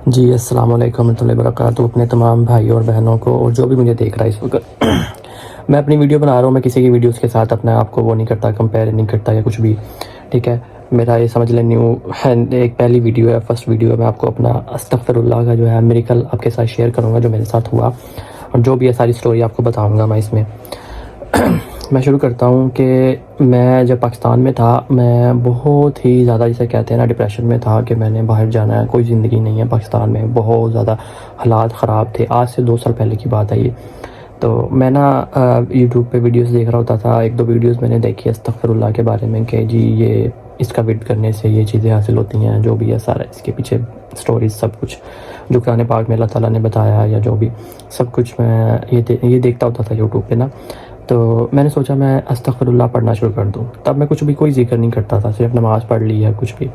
جی السلام علیکم ورحمۃ اللہ وبرکاتہ اپنے تمام بھائی اور بہنوں کو اور جو بھی مجھے دیکھ رہا ہے اس وقت میں اپنی ویڈیو بنا رہا ہوں. میں کسی کی ویڈیوز کے ساتھ اپنے آپ کو وہ نہیں کرتا, کمپیئر نہیں کرتا یا کچھ بھی. ٹھیک ہے, میرا یہ سمجھ لیں نیو ایک پہلی ویڈیو ہے, فرسٹ ویڈیو ہے. میں آپ کو اپنا استغفر اللہ کا جو ہے میریکل آپ کے ساتھ شیئر کروں گا جو میرے ساتھ ہوا, اور جو بھی ہے ساری سٹوری آپ کو بتاؤں گا میں اس میں. میں شروع کرتا ہوں کہ میں جب پاکستان میں تھا میں بہت ہی زیادہ جسے کہتے ہیں نا ڈپریشن میں تھا کہ میں نے باہر جانا ہے, کوئی زندگی نہیں ہے پاکستان میں. بہت زیادہ حالات خراب تھے. آج سے 2 سال پہلے کی بات ہے یہ. تو میں نا یوٹیوب پہ ویڈیوز دیکھ رہا ہوتا تھا. 1-2 ویڈیوز میں نے دیکھی استغفر اللہ کے بارے میں کہ جی یہ اس کا ورد کرنے سے یہ چیزیں حاصل ہوتی ہیں, جو بھی ہے سارا اس کے پیچھے سٹوریز سب کچھ جو قرآن پاک میں اللہ تعالیٰ نے بتایا یا جو بھی سب کچھ میں یہ دیکھتا ہوتا تھا یوٹیوب پہ نا. تو میں نے سوچا میں استغفر اللہ پڑھنا شروع کر دوں. تب میں کچھ بھی کوئی ذکر نہیں کرتا تھا, صرف نماز پڑھ لی یا کچھ بھی.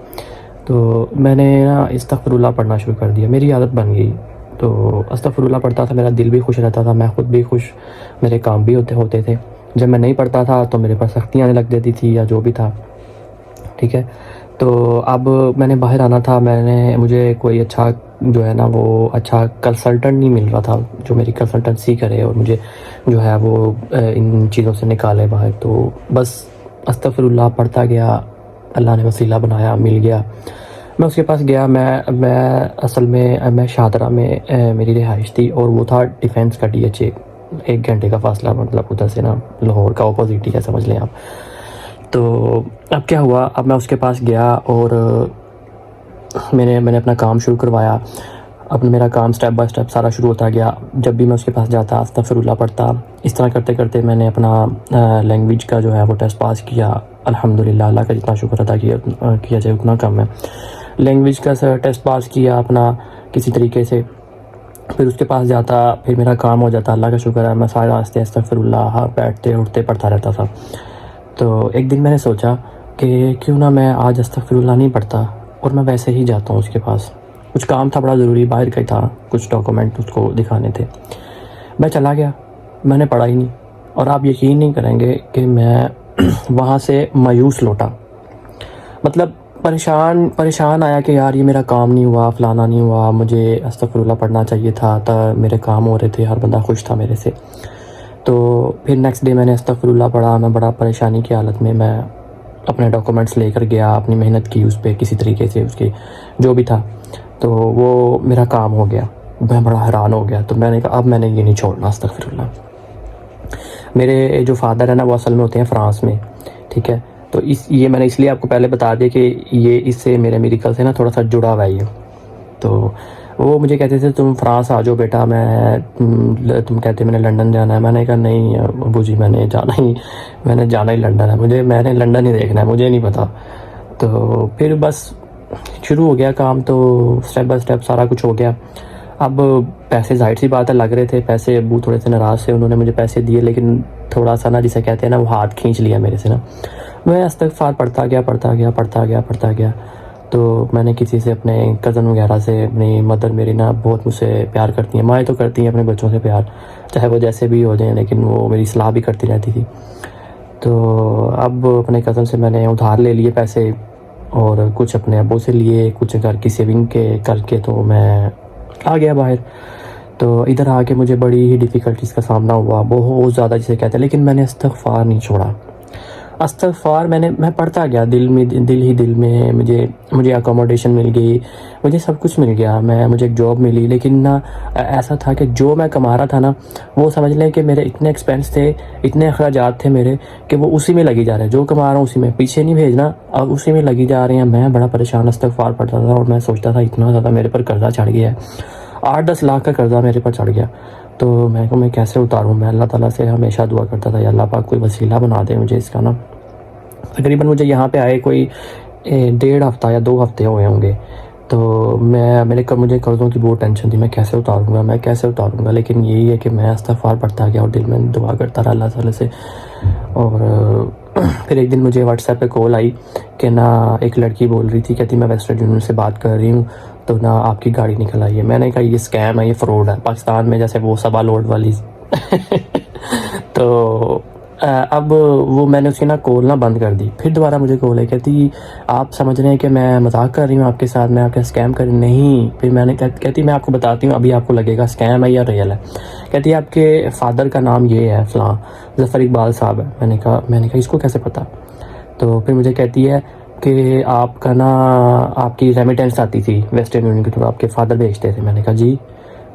تو میں نے نا استغفر اللہ پڑھنا شروع کر دیا, میری عادت بن گئی. تو استغفر اللہ پڑھتا تھا, میرا دل بھی خوش رہتا تھا, میں خود بھی خوش, میرے کام بھی ہوتے تھے. جب میں نہیں پڑھتا تھا تو میرے پاس سختیاں آنے لگ جاتی تھی یا جو بھی تھا. ٹھیک ہے, تو اب میں نے باہر آنا تھا. مجھے کوئی اچھا جو ہے نا وہ اچھا کنسلٹنٹ نہیں مل رہا تھا جو میری کنسلٹنسی کرے اور مجھے جو ہے وہ ان چیزوں سے نکالے باہر. تو بس استغفر اللہ پڑھتا گیا, اللہ نے وسیلہ بنایا, مل گیا. میں اس کے پاس گیا. میں اصل میں شاہدرہ میں میری رہائش تھی اور وہ تھا ڈیفینس کا DHA. 1 گھنٹے کا فاصلہ, مطلب ادھر سے نا لاہور کا اپوزٹ ہی ہے سمجھ لیں آپ. تو اب کیا ہوا, اب میں اس کے پاس گیا اور میں نے اپنا کام شروع کروایا. اب میرا کام سٹیپ بائی سٹیپ سارا شروع ہوتا گیا. جب بھی میں اس کے پاس جاتا استغفر اللہ پڑھتا. اس طرح کرتے کرتے میں نے اپنا لینگویج کا جو ہے وہ ٹیسٹ پاس کیا. الحمدللہ, اللہ کا جتنا شکر ادا کیا جائے اتنا کم ہے. لینگویج کا ٹیسٹ پاس کیا اپنا کسی طریقے سے. پھر اس کے پاس جاتا, پھر میرا کام ہو جاتا. اللہ کا شکر ہے میں سارے راستے استغفر اللہ بیٹھتے اٹھتے پڑھتا رہتا تھا. تو ایک دن میں نے سوچا کہ کیوں نہ میں آج استغفر اللہ نہیں پڑھتا اور میں ویسے ہی جاتا ہوں اس کے پاس. کچھ کام تھا بڑا ضروری, باہر کا ہی تھا, کچھ ڈاکومنٹ اس کو دکھانے تھے. میں چلا گیا, میں نے پڑھا ہی نہیں. اور آپ یقین نہیں کریں گے کہ میں وہاں سے مایوس لوٹا. مطلب پریشان آیا کہ یار یہ میرا کام نہیں ہوا, فلانا نہیں ہوا, مجھے استغفر اللہ پڑھنا چاہیے تھا, میرے کام ہو رہے تھے, ہر بندہ خوش تھا میرے سے. تو پھر نیکسٹ ڈے میں نے استغفر اللہ پڑھا. میں بڑا پریشانی کی حالت میں اپنے ڈاکومنٹس لے کر گیا, اپنی محنت کی اس پہ کسی طریقے سے, اس کے جو بھی تھا. تو وہ میرا کام ہو گیا. میں بڑا حیران ہو گیا. تو میں نے کہا اب میں نے یہ نہیں چھوڑنا استغفر اللہ. میرے جو فادر ہیں نا وہ اصل میں ہوتے ہیں فرانس میں. ٹھیک ہے, تو یہ میں نے اس لیے آپ کو پہلے بتا دیا کہ یہ اس سے میریکل سے نا تھوڑا سا جڑا ہوا ہے یہ. تو وہ مجھے کہتے تھے تم فرانس آ جاؤ بیٹا, تم کہتے میں نے لنڈن جانا ہے. میں نے کہا نہیں ابو جی, میں نے جانا ہی لنڈن ہے, میں نے لنڈن ہی دیکھنا ہے, مجھے نہیں پتا. تو پھر بس شروع ہو گیا کام. تو سٹیپ بائی سٹیپ سارا کچھ ہو گیا. اب پیسے ظاہر سی بات ہے لگ رہے تھے پیسے. ابو تھوڑے سے ناراض سے, انہوں نے مجھے پیسے دیے, لیکن تھوڑا سا نا جسے کہتے ہیں نا وہ ہاتھ کھینچ لیا میرے سے نا. میں استغفار پڑھتا گیا. تو میں نے کسی سے اپنے کزن وغیرہ سے, اپنی مدر میری نا بہت مجھ سے پیار کرتی ہیں, مائیں تو کرتی ہیں اپنے بچوں سے پیار, چاہے وہ جیسے بھی ہو جائیں, لیکن وہ میری اصلاح بھی کرتی رہتی تھی. تو اب اپنے کزن سے میں نے ادھار لے لیے پیسے, اور کچھ اپنے ابو سے لیے, کچھ گھر کی سیونگ کر کے تو میں آ گیا باہر. تو ادھر آ کے مجھے بڑی ہی ڈیفیکلٹیز کا سامنا ہوا, بہت زیادہ جسے کہتے ہیں. لیکن میں نے استغفار نہیں چھوڑا. استغفار میں پڑھتا گیا دل میں. مجھے اکوموڈیشن مل گئی, مجھے سب کچھ مل گیا, مجھے ایک جاب ملی. لیکن نا ایسا تھا کہ جو میں کما رہا تھا نا وہ سمجھ لیں کہ میرے اتنے ایکسپینس تھے, اتنے اخراجات تھے میرے, کہ وہ اسی میں لگی جا رہے ہیں. جو کما رہا ہوں اسی میں, پیچھے نہیں بھیجنا, اب اسی میں لگی جا رہے ہیں. میں بڑا پریشان استغفار پڑھتا تھا, اور میں سوچتا تھا اتنا زیادہ میرے پر قرضہ چڑھ گیا ہے, 8-10 لاکھ کا قرضہ میرے پر چڑھ گیا. تو میں کیسے اتاروں. میں اللہ تعالیٰ سے ہمیشہ دعا کرتا تھا یا اللہ پاک کوئی وسیلہ بنا دے مجھے اس کا نا. تقریباً مجھے یہاں پہ آئے کوئی 1.5 ہفتہ یا 2 ہفتے ہوئے ہوں گے. تو مجھے قرضوں کی بہت ٹینشن تھی, میں کیسے اتاروں گا. لیکن یہی ہے کہ میں استغفار پڑھتا گیا اور دل میں دعا کرتا رہا اللہ تعالیٰ سے. اور پھر ایک دن مجھے واٹس ایپ پہ کال آئی کہ نا ایک لڑکی بول رہی تھی, کہتی میں ویسٹرن یونین سے بات کر رہی ہوں, تو نا آپ کی گاڑی نکل آئی ہے. میں نے کہا یہ اسکیم ہے, یہ فراڈ ہے. پاکستان میں جیسے وہ سبا لوڈ والی تو اب وہ میں نے اس کی نا کال نہ بند کر دی. پھر دوبارہ مجھے کال ہے, کہتی آپ سمجھ رہے ہیں کہ میں مذاق کر رہی ہوں آپ کے ساتھ, میں آپ کا اسکیم کر رہی ہوں. نہیں. پھر میں نے کہتی میں آپ کو بتاتی ہوں, ابھی آپ کو لگے گا اسکیم ہے یا ریئل ہے. کہتی آپ کے فادر کا نام یہ ہے فلاں, ظفر اقبال صاحب ہے. میں نے کہا اس کو کیسے پتہ؟ تو پھر مجھے کہتی ہے کہ آپ کا نا آپ کی ریمیٹنس آتی تھی ویسٹرن یونین کی, تو آپ کے فادر بھیجتے تھے. میں نے کہا جی.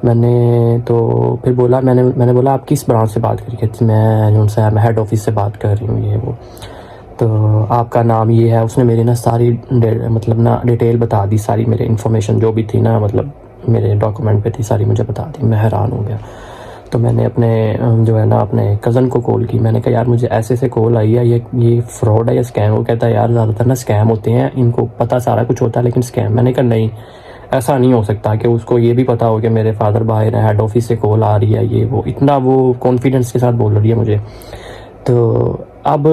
میں نے تو پھر بولا, میں نے بولا آپ کس برانچ سے بات کری؟ کہتی میں جو سے میں ہیڈ آفس سے بات کر رہی ہوں یہ وہ. تو آپ کا نام یہ ہے. اس نے میری نا ساری مطلب نا ڈیٹیل بتا دی, ساری میرے انفارمیشن جو بھی تھی نا مطلب میرے ڈاکومنٹ پہ تھی ساری مجھے بتا دی. میں حیران ہو گیا. تو میں نے اپنے جو ہے نا اپنے کزن کو کال کی. میں نے کہا یار مجھے ایسے کال آئی ہے, یہ فراڈ ہے یا اسکیم؟ وہ کہتا ہے یار زیادہ تر نا اسکیم ہوتے ہیں, ان کو پتہ سارا کچھ ہوتا ہے لیکن اسکیم. میں نے کہا نہیں, ایسا نہیں ہو سکتا کہ اس کو یہ بھی پتہ ہو کہ میرے فادر باہر ہیں, ہیڈ آفس سے کال آ رہی ہے یہ وہ. اتنا وہ کانفیڈنس کے ساتھ بول رہی ہے مجھے. تو اب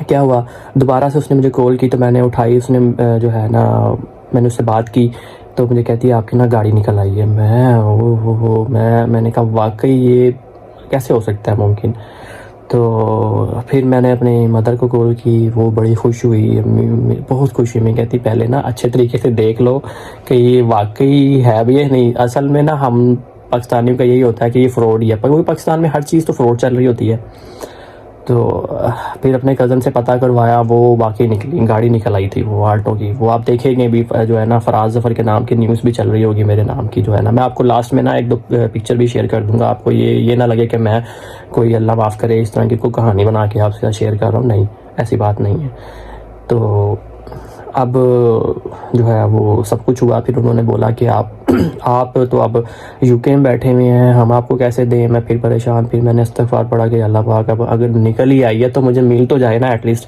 کیا ہوا, دوبارہ سے اس نے مجھے کال کی تو میں نے اٹھائی. اس نے جو ہے نا میں نے اس سے بات کی تو مجھے کہتی ہے آپ کی نا گاڑی نکل آئی ہے. میں نے کہا واقعی یہ کیسے ہو سکتا ہے ممکن؟ تو پھر میں نے اپنی مدر کو کال کی. وہ بڑی خوش ہوئی, بہت خوش ہوئی. میں کہتی پہلے نا اچھے طریقے سے دیکھ لو کہ یہ واقعی ہے بھی یا نہیں. اصل میں نا ہم پاکستانیوں کا یہی ہوتا ہے کہ یہ فراڈ ہی ہے, پر پاکستان میں ہر چیز تو فراڈ چل رہی ہوتی ہے. تو پھر اپنے کزن سے پتہ کروایا, وہ واقعی نکلی, گاڑی نکل آئی تھی وہ آلٹو کی. وہ آپ دیکھیں گے بھی جو ہے نا فراز ظفر کے نام کی نیوز بھی چل رہی ہوگی میرے نام کی جو ہے نا. میں آپ کو لاسٹ میں نا ایک دو پکچر بھی شیئر کر دوں گا. آپ کو یہ نہ لگے کہ میں کوئی اللہ معاف کرے اس طرح کی کوئی کہانی بنا کے آپ سے شیئر کر رہا ہوں. نہیں, ایسی بات نہیں ہے. تو اب جو ہے وہ سب کچھ ہوا. پھر انہوں نے بولا کہ آپ تو اب یو کے میں بیٹھے ہوئے ہیں, ہم آپ کو کیسے دیں؟ میں پھر پریشان. پھر میں نے استغفار پڑھا کہ اللہ پاک اب اگر نکل ہی آئی ہے تو مجھے مل تو جائے نا ایٹ لیسٹ.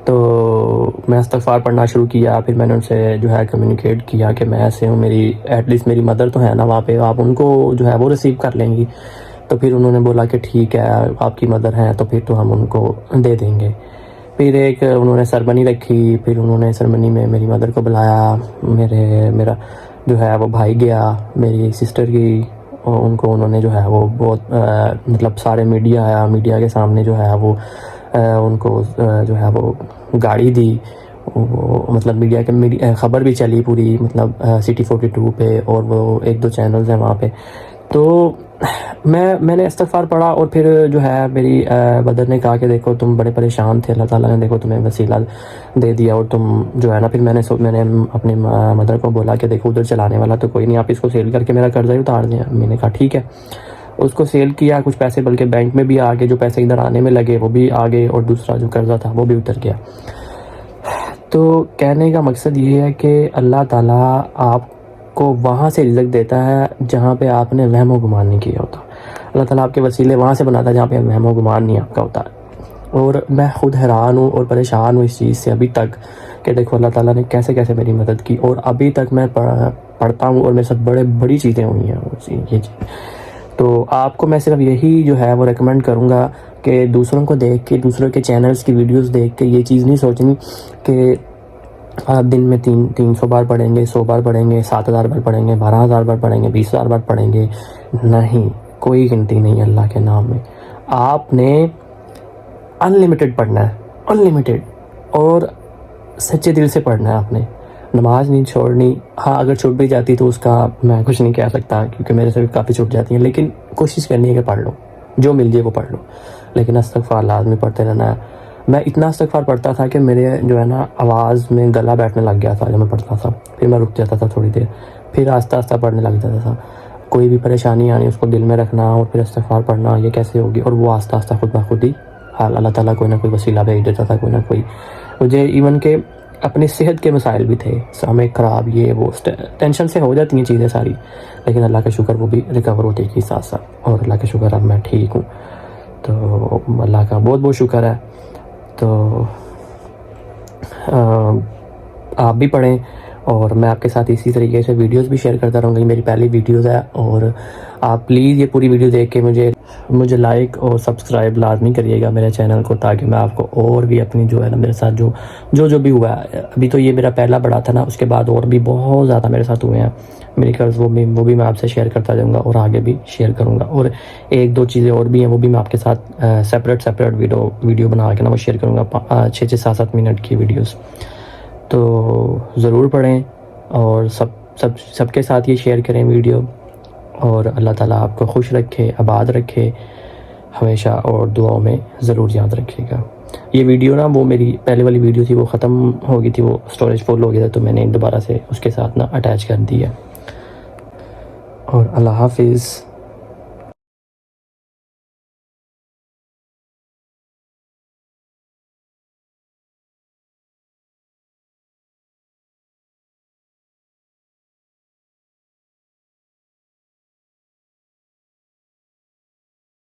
تو میں استغفار پڑھنا شروع کیا. پھر میں نے ان سے جو ہے کمیونیکیٹ کیا کہ میں ایسے ہوں, میری ایٹ لیسٹ میری مدر تو ہے نا وہاں پہ, آپ ان کو جو ہے وہ ریسیو کر لیں گی. تو پھر انہوں نے بولا کہ ٹھیک ہے آپ کی مدر ہیں تو پھر تو ہم ان کو دے دیں گے. پھر ایک انہوں نے سرمنی رکھی. پھر انہوں نے سرمنی میں میری مدر کو بلایا. میرا جو ہے وہ بھائی گیا, میری سسٹر کی, ان کو انہوں نے جو ہے وہ بہت مطلب سارے میڈیا آیا, میڈیا کے سامنے جو ہے وہ ان کو جو ہے وہ گاڑی دی. مطلب میڈیا کے خبر بھی چلی پوری مطلب سٹی 42 پہ, اور وہ ایک دو چینلز ہیں وہاں پہ. تو میں نے استغفار پڑھا. اور پھر جو ہے میری مدر نے کہا کہ دیکھو تم بڑے پریشان تھے, اللہ تعالیٰ نے دیکھو تمہیں وسیلہ دے دیا, اور تم جو ہے نا. پھر میں نے اپنی مدر کو بولا کہ دیکھو ادھر چلانے والا تو کوئی نہیں, آپ اس کو سیل کر کے میرا قرضہ ہی اتار دیں. میں نے کہا ٹھیک ہے. اس کو سیل کیا کچھ پیسے, بلکہ بینک میں بھی آگے جو پیسے ادھر آنے میں لگے وہ بھی آگے, اور دوسرا جو قرضہ تھا وہ بھی اتر گیا. تو کہنے کا مقصد یہ ہے کہ اللہ تعالیٰ آپ کو وہاں سے رزق دیتا ہے جہاں پہ آپ نے وہم و گمان نہیں کیا ہوتا. اللہ تعالیٰ آپ کے وسیلے وہاں سے بناتا ہے جہاں پہ وہم و گمان نہیں آپ کا ہوتا. اور میں خود حیران ہوں اور پریشان ہوں اس چیز سے ابھی تک کہ دیکھو اللہ تعالیٰ نے کیسے کیسے میری مدد کی, اور ابھی تک میں پڑھتا ہوں اور میرے ساتھ بڑی چیزیں ہوئی ہیں یہ چیز. تو آپ کو میں صرف یہی جو ہے وہ ریکمینڈ کروں گا کہ دوسروں کو دیکھ کے, دوسروں کے چینلز کی ویڈیوز دیکھ کے یہ چیز نہیں سوچنی کہ آپ دن میں 300 بار پڑھیں گے, 100 بار پڑھیں گے, 7000 بار پڑھیں گے, 12000 بار پڑھیں گے, 20000 بار پڑھیں گے. نہیں, کوئی گنتی نہیں اللہ کے نام میں. آپ نے انلمیٹڈ پڑھنا ہے, انلمیٹڈ, اور سچے دل سے پڑھنا ہے. آپ نے نماز نہیں چھوڑنی. ہاں اگر چھوٹ بھی جاتی تو اس کا میں کچھ نہیں کہہ سکتا کیونکہ میرے سے بھی کافی چھوٹ جاتی ہیں, لیکن کوشش کرنی ہے کہ پڑھ لو, جو مل جائے وہ پڑھ لو. لیکن استغفار لازمی پڑھتے رہنا ہے. میں اتنا استغفار پڑھتا تھا کہ میرے جو ہے نا آواز میں گلا بیٹھنے لگ گیا تھا جب میں پڑھتا تھا. پھر میں رک جاتا تھا تھوڑی دیر, پھر آہستہ آہستہ پڑھنے لگ جاتا تھا. کوئی بھی پریشانی آنی اس کو دل میں رکھنا اور پھر استغفار پڑھنا, یہ کیسے ہوگی. اور وہ آہستہ آہستہ خود بخود ہی اللہ تعالیٰ کوئی نہ کوئی وسیلہ بھیج دیتا تھا, کوئی نہ کوئی. مجھے ایون کہ اپنی صحت کے مسائل بھی تھے, سامع خراب, یہ وہ ٹینشن سے ہو جاتی ہیں چیزیں ساری, لیکن اللہ کا شکر وہ بھی ریکور ہوتی تھی ساتھ ساتھ. اور اللہ کا شکر اب میں ٹھیک ہوں, تو اللہ کا بہت بہت شکر ہے. تو آپ بھی پڑھیں, اور میں آپ کے ساتھ اسی طریقے سے ویڈیوز بھی شیئر کرتا رہوں گا. یہ میری پہلی ویڈیوز ہے, اور آپ پلیز یہ پوری ویڈیو دیکھ کے مجھے لائک اور سبسکرائب لازمی کریے گا میرے چینل کو, تاکہ میں آپ کو اور بھی اپنی جو ہے نا میرے ساتھ جو بھی ہوا ہے. ابھی تو یہ میرا پہلا بڑا تھا نا, اس کے بعد اور بھی بہت زیادہ میرے ساتھ ہوئے ہیں میری قرض وہ بھی میں آپ سے شیئر کرتا جاؤں گا اور آگے بھی شیئر کروں گا. اور ایک دو چیزیں اور بھی ہیں وہ بھی میں آپ کے ساتھ سپریٹ ویڈیو بنا کے نا وہ شیئر کروں گا, 6-7 منٹ کی ویڈیوز. تو ضرور پڑھیں اور سب کے ساتھ یہ شیئر کریں ویڈیو. اور اللہ تعالیٰ آپ کو خوش رکھے, آباد رکھے ہمیشہ, اور دعاؤں میں ضرور یاد رکھے گا. یہ ویڈیو نا وہ میری پہلے والی ویڈیو تھی, وہ ختم ہو گئی تھی, وہ اسٹوریج فل ہو گیا تھا, تو میں نے دوبارہ سے اس کے ساتھ نا اٹیچ کر دی ہے. اور اللہ حافظ.